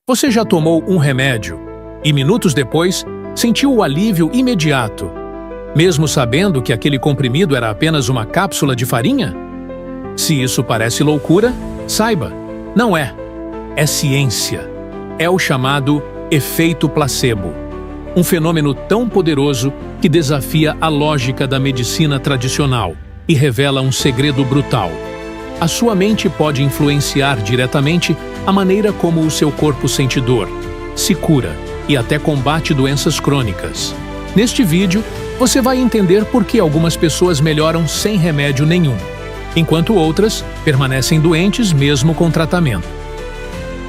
Você já tomou um remédio e, minutos depois, sentiu o alívio imediato, mesmo sabendo que aquele comprimido era apenas uma cápsula de farinha? Se isso parece loucura, saiba, não é. É ciência. É o chamado efeito placebo. Um fenômeno tão poderoso que desafia a lógica da medicina tradicional e revela um segredo brutal. A sua mente pode influenciar diretamente a maneira como o seu corpo sente dor, se cura e até combate doenças crônicas. Neste vídeo, você vai entender por que algumas pessoas melhoram sem remédio nenhum, enquanto outras permanecem doentes mesmo com tratamento.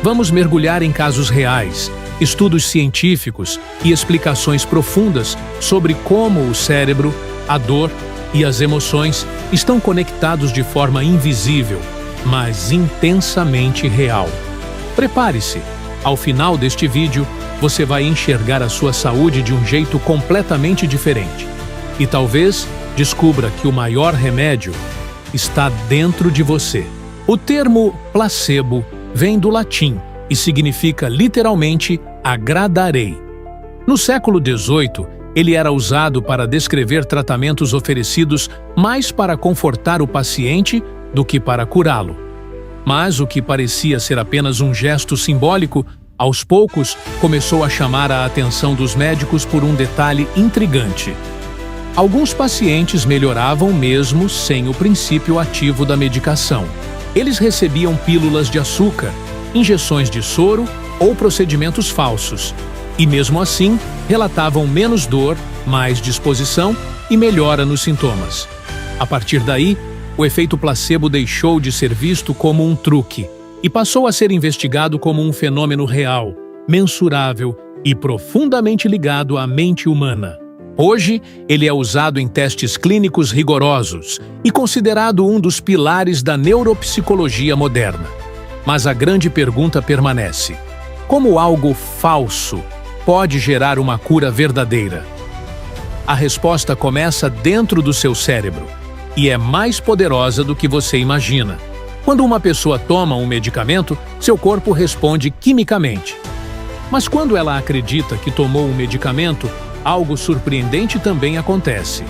Vamos mergulhar em casos reais, estudos científicos e explicações profundas sobre como o cérebro, a dor e as emoções estão conectados de forma invisível, mas intensamente real. Prepare-se! Ao final deste vídeo, você vai enxergar a sua saúde de um jeito completamente diferente. E talvez descubra que o maior remédio está dentro de você. O termo placebo vem do latim e significa literalmente agradarei. No século XVIII, ele era usado para descrever tratamentos oferecidos mais para confortar o paciente do que para curá-lo. Mas o que parecia ser apenas um gesto simbólico, aos poucos começou a chamar a atenção dos médicos por um detalhe intrigante. Alguns pacientes melhoravam mesmo sem o princípio ativo da medicação. Eles recebiam pílulas de açúcar, injeções de soro ou procedimentos falsos. E mesmo assim, relatavam menos dor, mais disposição e melhora nos sintomas. A partir daí, o efeito placebo deixou de ser visto como um truque e passou a ser investigado como um fenômeno real, mensurável e profundamente ligado à mente humana. Hoje, ele é usado em testes clínicos rigorosos e considerado um dos pilares da neuropsicologia moderna. Mas a grande pergunta permanece: como algo falso pode gerar uma cura verdadeira? A resposta começa dentro do seu cérebro e é mais poderosa do que você imagina. Quando uma pessoa toma um medicamento, seu corpo responde quimicamente. Mas quando ela acredita que tomou um medicamento, algo surpreendente também acontece.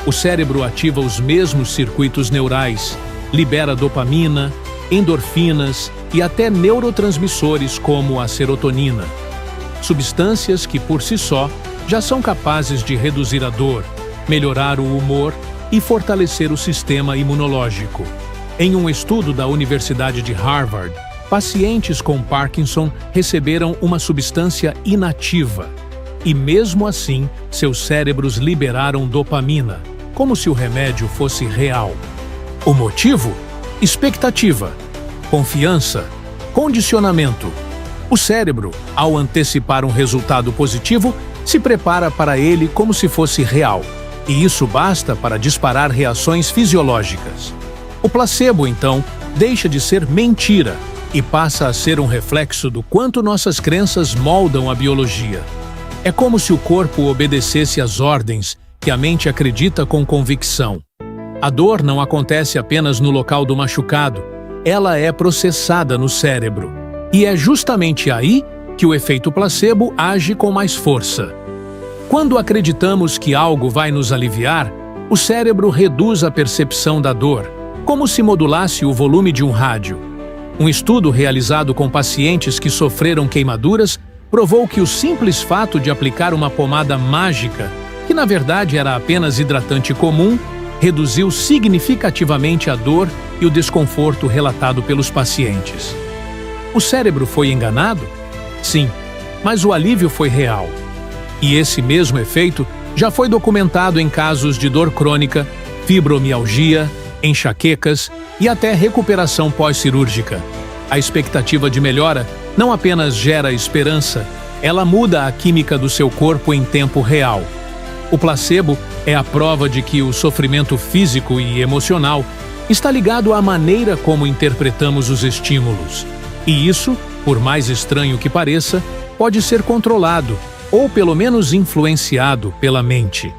O cérebro ativa os mesmos circuitos neurais, libera dopamina, endorfinas e até neurotransmissores como a serotonina. Substâncias que, por si só, já são capazes de reduzir a dor, melhorar o humor e fortalecer o sistema imunológico. Em um estudo da Universidade de Harvard, pacientes com Parkinson receberam uma substância inativa. E mesmo assim, seus cérebros liberaram dopamina, como se o remédio fosse real. O motivo? Expectativa, confiança, condicionamento. O cérebro, ao antecipar um resultado positivo, se prepara para ele como se fosse real, e isso basta para disparar reações fisiológicas. O placebo, então, deixa de ser mentira e passa a ser um reflexo do quanto nossas crenças moldam a biologia. É como se o corpo obedecesse às ordens que a mente acredita com convicção. A dor não acontece apenas no local do machucado, ela é processada no cérebro. E é justamente aí que o efeito placebo age com mais força. Quando acreditamos que algo vai nos aliviar, o cérebro reduz a percepção da dor, como se modulasse o volume de um rádio. Um estudo realizado com pacientes que sofreram queimaduras provou que o simples fato de aplicar uma pomada mágica, que na verdade era apenas hidratante comum, reduziu significativamente a dor e o desconforto relatado pelos pacientes. O cérebro foi enganado? Sim, mas o alívio foi real. E esse mesmo efeito já foi documentado em casos de dor crônica, fibromialgia, enxaquecas e até recuperação pós-cirúrgica. A expectativa de melhora não apenas gera esperança, ela muda a química do seu corpo em tempo real. O placebo é a prova de que o sofrimento físico e emocional está ligado à maneira como interpretamos os estímulos. E isso, por mais estranho que pareça, pode ser controlado ou pelo menos influenciado pela mente.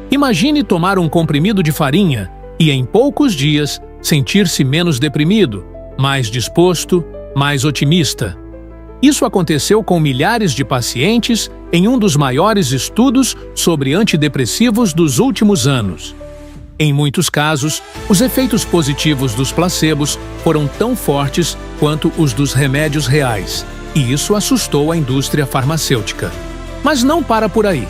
Imagine tomar um comprimido de farinha e em poucos dias sentir-se menos deprimido, mais disposto, mais otimista. Isso aconteceu com milhares de pacientes em um dos maiores estudos sobre antidepressivos dos últimos anos. Em muitos casos, os efeitos positivos dos placebos foram tão fortes quanto os dos remédios reais, e isso assustou a indústria farmacêutica. Mas não para por aí.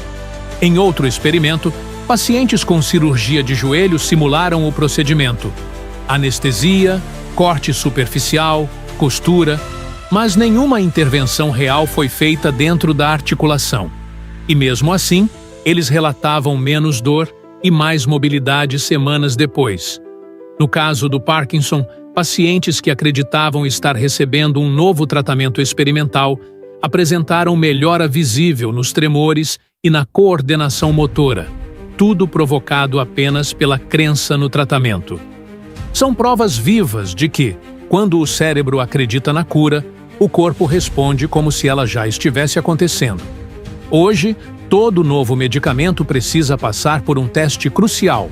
Em outro experimento, pacientes com cirurgia de joelho simularam o procedimento. Anestesia, corte superficial, costura, mas nenhuma intervenção real foi feita dentro da articulação. E mesmo assim, eles relatavam menos dor e mais mobilidade semanas depois. No caso do Parkinson, pacientes que acreditavam estar recebendo um novo tratamento experimental apresentaram melhora visível nos tremores e na coordenação motora, tudo provocado apenas pela crença no tratamento. São provas vivas de que, quando o cérebro acredita na cura, o corpo responde como se ela já estivesse acontecendo. Hoje, todo novo medicamento precisa passar por um teste crucial,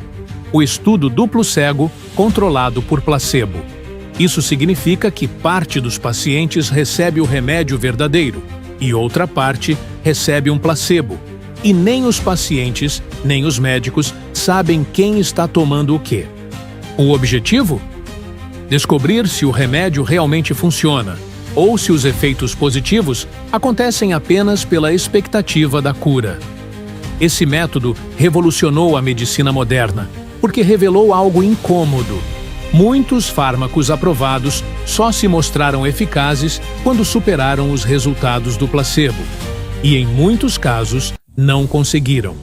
o estudo duplo cego controlado por placebo. Isso significa que parte dos pacientes recebe o remédio verdadeiro e outra parte recebe um placebo, e nem os pacientes, nem os médicos sabem quem está tomando o quê. O objetivo? Descobrir se o remédio realmente funciona, ou se os efeitos positivos acontecem apenas pela expectativa da cura. Esse método revolucionou a medicina moderna, porque revelou algo incômodo. Muitos fármacos aprovados só se mostraram eficazes quando superaram os resultados do placebo, e em muitos casos não conseguiram.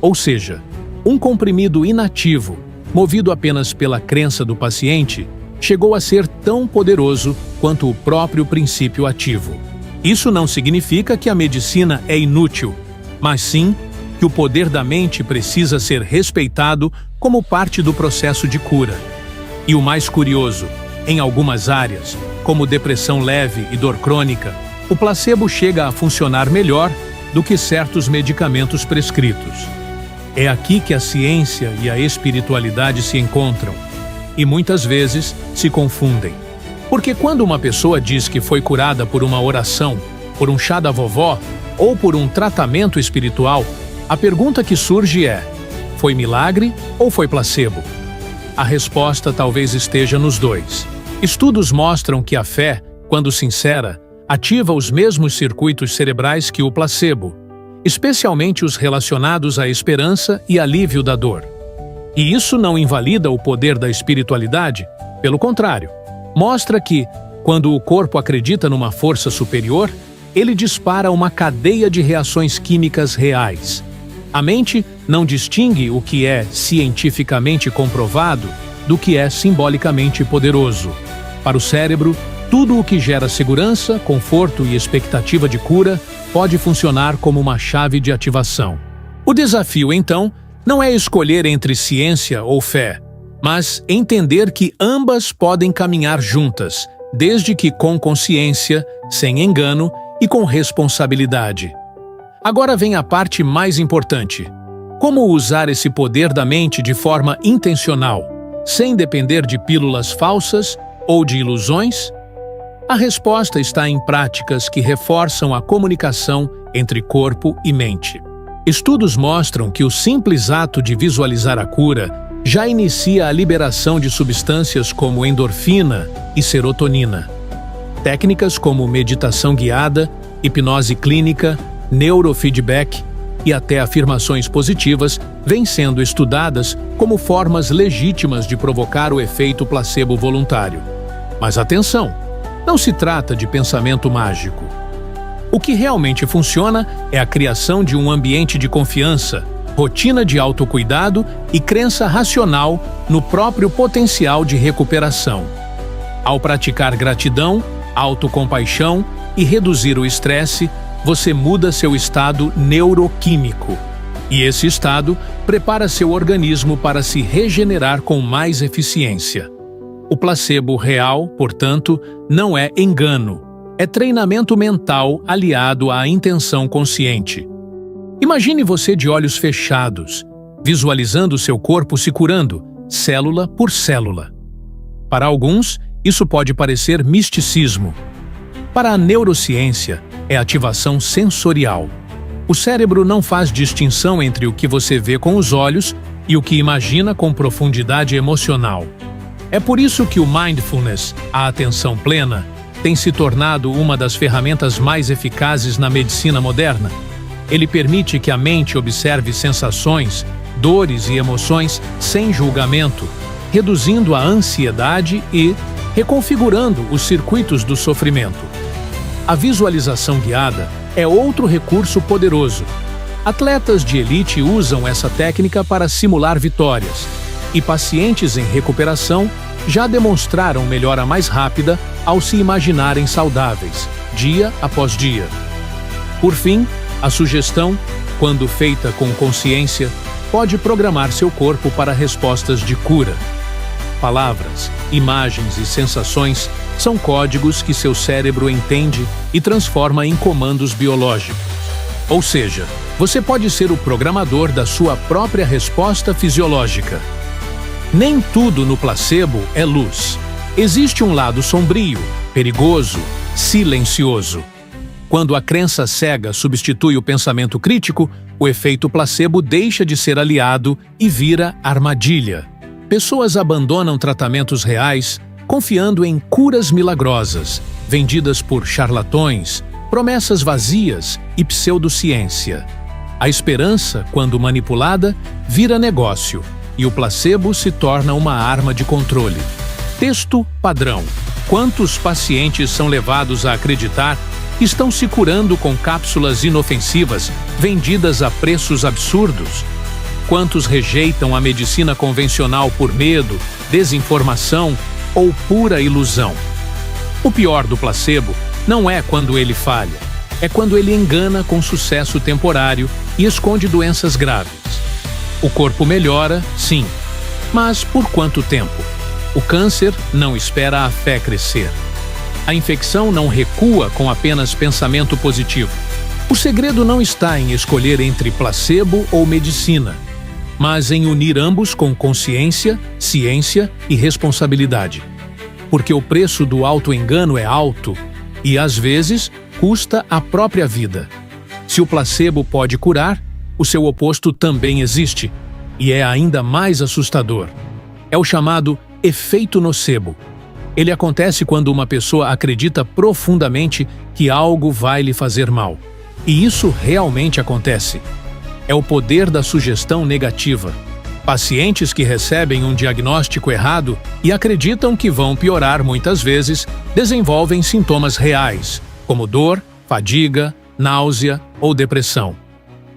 Ou seja, um comprimido inativo, movido apenas pela crença do paciente, chegou a ser tão poderoso quanto o próprio princípio ativo. Isso não significa que a medicina é inútil, mas sim que o poder da mente precisa ser respeitado como parte do processo de cura. E o mais curioso, em algumas áreas, como depressão leve e dor crônica, o placebo chega a funcionar melhor do que certos medicamentos prescritos. É aqui que a ciência e a espiritualidade se encontram, e muitas vezes se confundem. Porque quando uma pessoa diz que foi curada por uma oração, por um chá da vovó ou por um tratamento espiritual, a pergunta que surge é: foi milagre ou foi placebo? A resposta talvez esteja nos dois. Estudos mostram que a fé, quando sincera, ativa os mesmos circuitos cerebrais que o placebo, especialmente os relacionados à esperança e alívio da dor. E isso não invalida o poder da espiritualidade, pelo contrário, mostra que, quando o corpo acredita numa força superior, ele dispara uma cadeia de reações químicas reais. A mente não distingue o que é cientificamente comprovado do que é simbolicamente poderoso. Para o cérebro, tudo o que gera segurança, conforto e expectativa de cura pode funcionar como uma chave de ativação. O desafio, então, não é escolher entre ciência ou fé, mas entender que ambas podem caminhar juntas, desde que com consciência, sem engano e com responsabilidade. Agora vem a parte mais importante. Como usar esse poder da mente de forma intencional, sem depender de pílulas falsas ou de ilusões? A resposta está em práticas que reforçam a comunicação entre corpo e mente. Estudos mostram que o simples ato de visualizar a cura já inicia a liberação de substâncias como endorfina e serotonina. Técnicas como meditação guiada, hipnose clínica, neurofeedback e até afirmações positivas vêm sendo estudadas como formas legítimas de provocar o efeito placebo voluntário. Mas atenção, não se trata de pensamento mágico. O que realmente funciona é a criação de um ambiente de confiança, rotina de autocuidado e crença racional no próprio potencial de recuperação. Ao praticar gratidão, autocompaixão e reduzir o estresse, você muda seu estado neuroquímico. E esse estado prepara seu organismo para se regenerar com mais eficiência. O placebo real, portanto, não é engano. É treinamento mental aliado à intenção consciente. Imagine você de olhos fechados, visualizando seu corpo se curando, célula por célula. Para alguns, isso pode parecer misticismo. Para a neurociência, é ativação sensorial. O cérebro não faz distinção entre o que você vê com os olhos e o que imagina com profundidade emocional. É por isso que o mindfulness, a atenção plena, tem se tornado uma das ferramentas mais eficazes na medicina moderna. Ele permite que a mente observe sensações, dores e emoções sem julgamento, reduzindo a ansiedade e reconfigurando os circuitos do sofrimento. A visualização guiada é outro recurso poderoso. Atletas de elite usam essa técnica para simular vitórias, e pacientes em recuperação já demonstraram melhora mais rápida ao se imaginarem saudáveis, dia após dia. Por fim, a sugestão, quando feita com consciência, pode programar seu corpo para respostas de cura. Palavras, imagens e sensações são códigos que seu cérebro entende e transforma em comandos biológicos. Ou seja, você pode ser o programador da sua própria resposta fisiológica. Nem tudo no placebo é luz. Existe um lado sombrio, perigoso, silencioso. Quando a crença cega substitui o pensamento crítico, o efeito placebo deixa de ser aliado e vira armadilha. Pessoas abandonam tratamentos reais, confiando em curas milagrosas, vendidas por charlatões, promessas vazias e pseudociência. A esperança, quando manipulada, vira negócio, e o placebo se torna uma arma de controle. Texto padrão. Quantos pacientes são levados a acreditar que estão se curando com cápsulas inofensivas vendidas a preços absurdos? Quantos rejeitam a medicina convencional por medo, desinformação ou pura ilusão? O pior do placebo não é quando ele falha, é quando ele engana com sucesso temporário e esconde doenças graves. O corpo melhora, sim, mas por quanto tempo? O câncer não espera a fé crescer. A infecção não recua com apenas pensamento positivo. O segredo não está em escolher entre placebo ou medicina, mas em unir ambos com consciência, ciência e responsabilidade. Porque o preço do auto-engano é alto e, às vezes, custa a própria vida. Se o placebo pode curar, o seu oposto também existe, e é ainda mais assustador. É o chamado efeito nocebo. Ele acontece quando uma pessoa acredita profundamente que algo vai lhe fazer mal. E isso realmente acontece. É o poder da sugestão negativa. Pacientes que recebem um diagnóstico errado e acreditam que vão piorar muitas vezes, desenvolvem sintomas reais, como dor, fadiga, náusea ou depressão.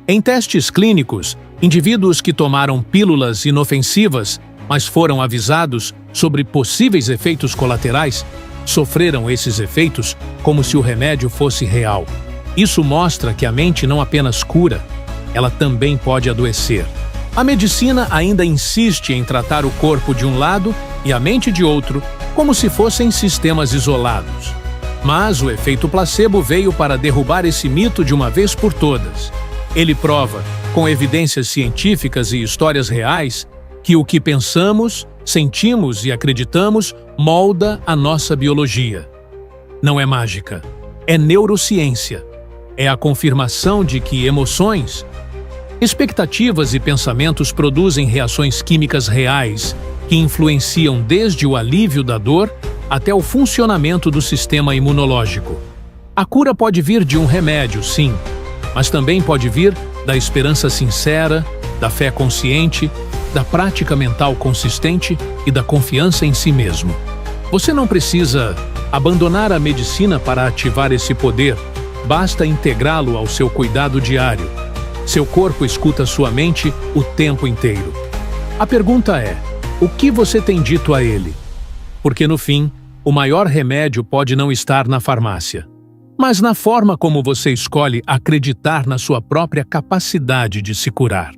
Em testes clínicos, indivíduos que tomaram pílulas inofensivas, mas foram avisados sobre possíveis efeitos colaterais, sofreram esses efeitos como se o remédio fosse real. Isso mostra que a mente não apenas cura, ela também pode adoecer. A medicina ainda insiste em tratar o corpo de um lado e a mente de outro, como se fossem sistemas isolados. Mas o efeito placebo veio para derrubar esse mito de uma vez por todas. Ele prova, com evidências científicas e histórias reais, que o que pensamos, sentimos e acreditamos molda a nossa biologia. Não é mágica, é neurociência. É a confirmação de que emoções, expectativas e pensamentos produzem reações químicas reais que influenciam desde o alívio da dor até o funcionamento do sistema imunológico. A cura pode vir de um remédio, sim, mas também pode vir da esperança sincera, da fé consciente, da prática mental consistente e da confiança em si mesmo. Você não precisa abandonar a medicina para ativar esse poder, basta integrá-lo ao seu cuidado diário. Seu corpo escuta sua mente o tempo inteiro. A pergunta é: o que você tem dito a ele? Porque no fim, o maior remédio pode não estar na farmácia, mas na forma como você escolhe acreditar na sua própria capacidade de se curar.